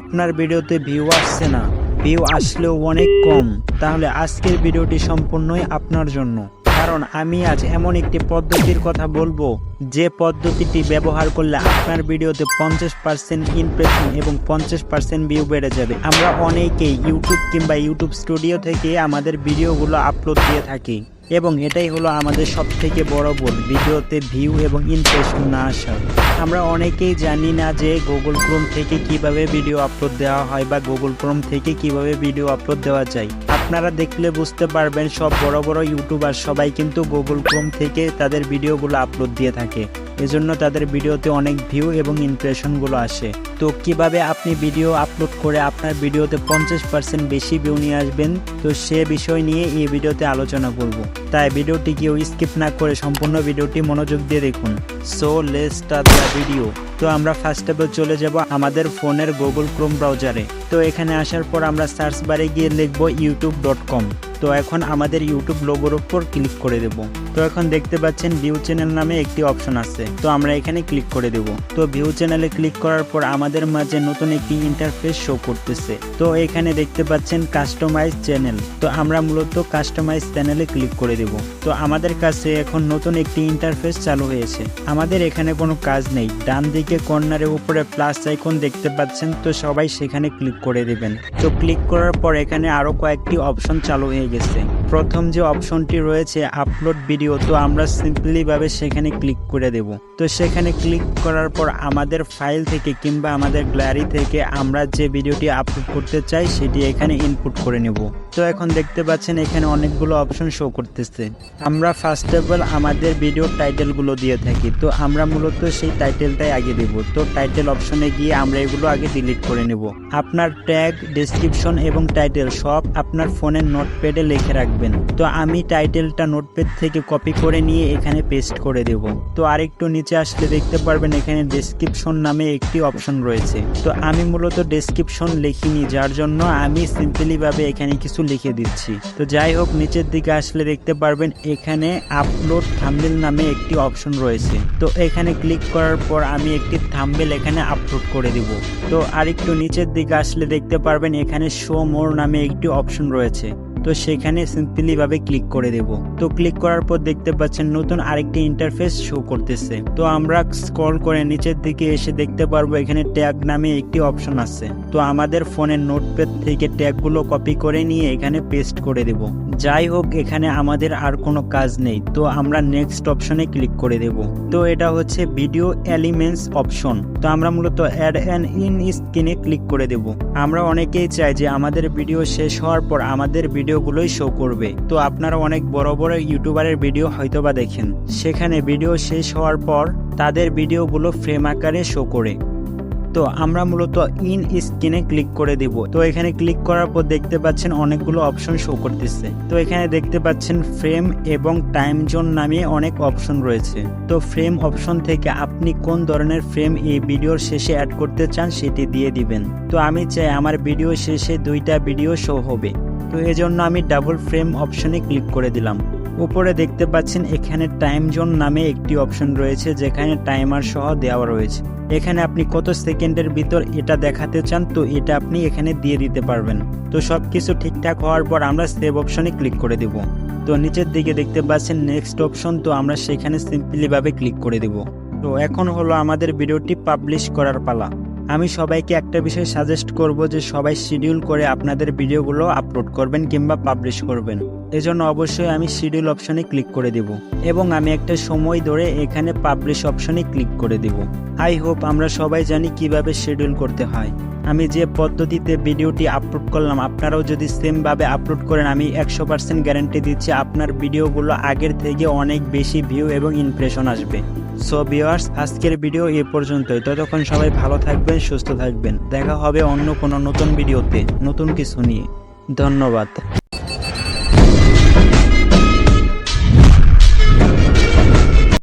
আপনার ভিডিওতে ভিউ আসছে না, ভিউ আসলেও অনেক কম, তাহলে আজকের ভিডিওটি সম্পূর্ণই আপনার জন্য। কারণ আমি আজ এমন একটি পদ্ধতির কথা বলবো যে পদ্ধতিটি ব্যবহার করলে আপনার ভিডিওতে 50% ইমপ্রেশন এবং 50% ভিউ বেড়ে যাবে। আমরা অনেকেই ইউটিউব কিংবা ইউটিউব স্টুডিও থেকে আমাদের ভিডিওগুলো আপলোড দিয়ে থাকি এবং এটাই হলো আমাদের সবথেকে বড় ভুল, ভিডিওতে ভিউ এবং ইমপ্রেশন না আসা। আমরা অনেকেই জানি না যে গুগল ক্রোম থেকে কিভাবে ভিডিও আপলোড দেওয়া হয় বা গুগল ক্রোম থেকে কিভাবে ভিডিও আপলোড দেওয়া যায়। আপনারা দেখলে বুঝতে পারবেন সব বড় বড় ইউটিউবার সবাই কিন্তু গুগল ক্রোম থেকে তাদের ভিডিওগুলো আপলোড দিয়ে থাকে, এজন্য তাদের ভিডিওতে অনেক ভিউ এবং ইমপ্রেশনগুলো আসে। তো কিভাবে আপনি ভিডিও আপলোড করে আপনার ভিডিওতে 50% বেশি ভিউ নিয়ে আসবেন, তো সে বিষয় নিয়ে এই ভিডিওতে আলোচনা করব। তাই ভিডিওটি কেউ স্কিপ না করে সম্পূর্ণ ভিডিওটি মনোযোগ দিয়ে দেখুন। So let's start the video. তো আমরা ফার্স্ট অফ অল চলে যাব আমাদের ফোনের গুগল ক্রোম ব্রাউজারে। তো এখানে আসার পর আমরা সার্চ বারে গিয়ে লিখব youtube.com। তো এখন আমাদের ইউটিউব লোগোর উপর ক্লিক করে দেব। তো এখন দেখতে পাচ্ছেন ভিউ চ্যানেল নামে একটি অপশন আছে, তো আমরা এখানে ক্লিক করে দেব। তো ভিউ চ্যানেলে ক্লিক করার পর আমাদের মাঝে নতুন একটি ইন্টারফেস শো করতেছে। তো এখানে দেখতে পাচ্ছেন কাস্টমাইজ চ্যানেল, তো আমরা মূলত কাস্টমাইজ চ্যানেলে ক্লিক করে দেব। তো আমাদের কাছে এখন নতুন একটি ইন্টারফেস চালু হয়েছে। আমাদের এখানে কোনো কাজ নেই, ডান দিকে কর্নারের উপরে প্লাস আইকন দেখতে পাচ্ছেন, তো সবাই সেখানে ক্লিক করে দেবেন। তো ক্লিক করার পর এখানে আরো কয়েকটি অপশন চালু হয়ে গেছে। প্রথম যে অপশনটি রয়েছে আপলোড ভিডিও, তো আমরা সিম্পলি ভাবে সেখানে ক্লিক করে দেব। তো সেখানে ক্লিক করার পর আমাদের ফাইল থেকে কিংবা আমাদের গ্যালারি থেকে আমরা যে ভিডিওটি আপলোড করতে চাই সেটি এখানে ইনপুট করে নেব। তো এখন দেখতে পাচ্ছেন এখানে অনেকগুলো অপশন শো করতেছে। আমরা ফার্স্ট অফ অল আমাদের ভিডিও টাইটেলগুলো দিয়ে থাকি, তো আমরা মূলত সেই টাইটেলটাই আগে দেব। তো টাইটেল অপশনে গিয়ে আমরা এগুলো আগে ডিলিট করে নেব। আপনার ট্যাগ, ডেসক্রিপশন এবং টাইটেল সব আপনার ফোনের নোটপ্যাডে লিখে রাখবেন। তো আমি টাইটেলটা নোটপ্যাড থেকে কপি করে নিয়ে এখানে পেস্ট করে দেব। তো আরেকটু নিচে আসলে দেখতে পারবেন এখানে ডেসক্রিপশন নামে একটি অপশন রয়েছে। তো আমি মূলত ডেসক্রিপশন লিখিনি, যার জন্য আমি সিম্পলি ভাবে এখানে কিছু লিখে দিচ্ছি। তো যাই হোক, নিচের দিকে আসলে দেখতে পারবেন এখানে আপলোড থাম্বনেল নামে একটি অপশন রয়েছে। তো এখানে ক্লিক করার পর আমি একটি থাম্বনেল এখানে আপলোড করে দিব। তো আরেকটু নিচের দিকে আসলে দেখতে পারবেন এখানে শো মোর নামে একটি অপশন রয়েছে। তো সেখানে সিম্পলি ভাবে ক্লিক করে দেব। তো ক্লিক করার পর দেখতে পাচ্ছেন নতুন আরেকটি ইন্টারফেস শো করতেছে। তো আমরা স্ক্রল করে নিচের দিকে এসে দেখতে পারবো এখানে ট্যাগ নামে একটি অপশন আছে। তো আমাদের ফোনের নোটপ্যাড থেকে ট্যাগগুলো কপি করে নিয়ে এখানে পেস্ট করে দেব। যাই হোক, এখানে আমাদের আর কোনো কাজ নেই, তো আমরা নেক্সট অপশনে ক্লিক করে দেব। তো এটা হচ্ছে ভিডিও এলিমেন্টস অপশন। তো আমরা মূলত অ্যাড অ্যান ইন স্ক্রিনে ক্লিক করে দেব। আমরা অনেকেই চাই যে আমাদের ভিডিও শেষ হওয়ার পর আমাদের ভিডিওগুলোই শো করবে। তো আপনারা অনেক বড় বড় ইউটিউবারের ভিডিও হয়তোবা দেখেন, সেখানে ভিডিও শেষ হওয়ার পর তাদের ভিডিওগুলো ফ্রেম আকারে শো করে। তো আমরা মূলত ইন স্ক্রিনে ক্লিক করে দিব। তো এখানে ক্লিক করার পর দেখতে পাচ্ছেন অনেকগুলো অপশন শো করতেছে। তো এখানে দেখতে পাচ্ছেন ফ্রেম এবং টাইম জোন নামে অনেক অপশন রয়েছে। তো ফ্রেম অপশন থেকে আপনি কোন ধরনের ফ্রেম এই ভিডিওর শেষে অ্যাড করতে চান সেটি দিয়ে দিবেন। তো আমি চাই আমার ভিডিও শেষে 2টা ভিডিও শো হবে, তো এজন্য আমি ডাবল ফ্রেম অপশনে ক্লিক করে দিলাম। উপরে দেখতে পাচ্ছেন এখানে টাইম জোন নামে একটি অপশন রয়েছে, যেখানে টাইমার সহ দেওয়া রয়েছে। এখানে আপনি কত সেকেন্ডের ভিতর এটা দেখাতে চান, তো এটা আপনি এখানে দিয়ে দিতে পারবেন। তো সবকিছু ঠিকঠাক হওয়ার পর আমরা সেভ অপশনে ক্লিক করে দেব। তো নিচের দিকে দেখতে পাচ্ছেন নেক্সট অপশন, তো আমরা সেখানে সিম্পলি ভাবে ক্লিক করে দেব। তো এখন হলো আমাদের ভিডিওটি পাবলিশ করার পালা। আমি সবাইকে একটা বিষয় সাজেস্ট করব যে সবাই শিডিউল করে আপনাদের ভিডিওগুলো আপলোড করবেন কিংবা পাবলিশ করবেন। এজন্য অবশ্যই আমি শিডিউল অপশনে ক্লিক করে দেব এবং আমি একটা সময় ধরে এখানে পাবলিশ অপশনে ক্লিক করে দেব। আই হোপ আমরা সবাই জানি কিভাবে শিডিউল করতে হয়। আমি যে পদ্ধতিতে ভিডিওটি আপলোড করলাম আপনারাও যদি সেম ভাবে আপলোড করেন, আমি 100% গ্যারান্টি দিচ্ছি আপনার ভিডিওগুলো আগের থেকে অনেক বেশি ভিউ এবং ইমপ্রেশন আসবে। সো ভিউয়ার্স, আজকের ভিডিও এ পর্যন্তই। ততক্ষণ সবাই ভালো থাকবেন, সুস্থ থাকবেন। দেখা হবে অন্য কোনো নতুন ভিডিওতে নতুন কিছু নিয়ে। ধন্যবাদ।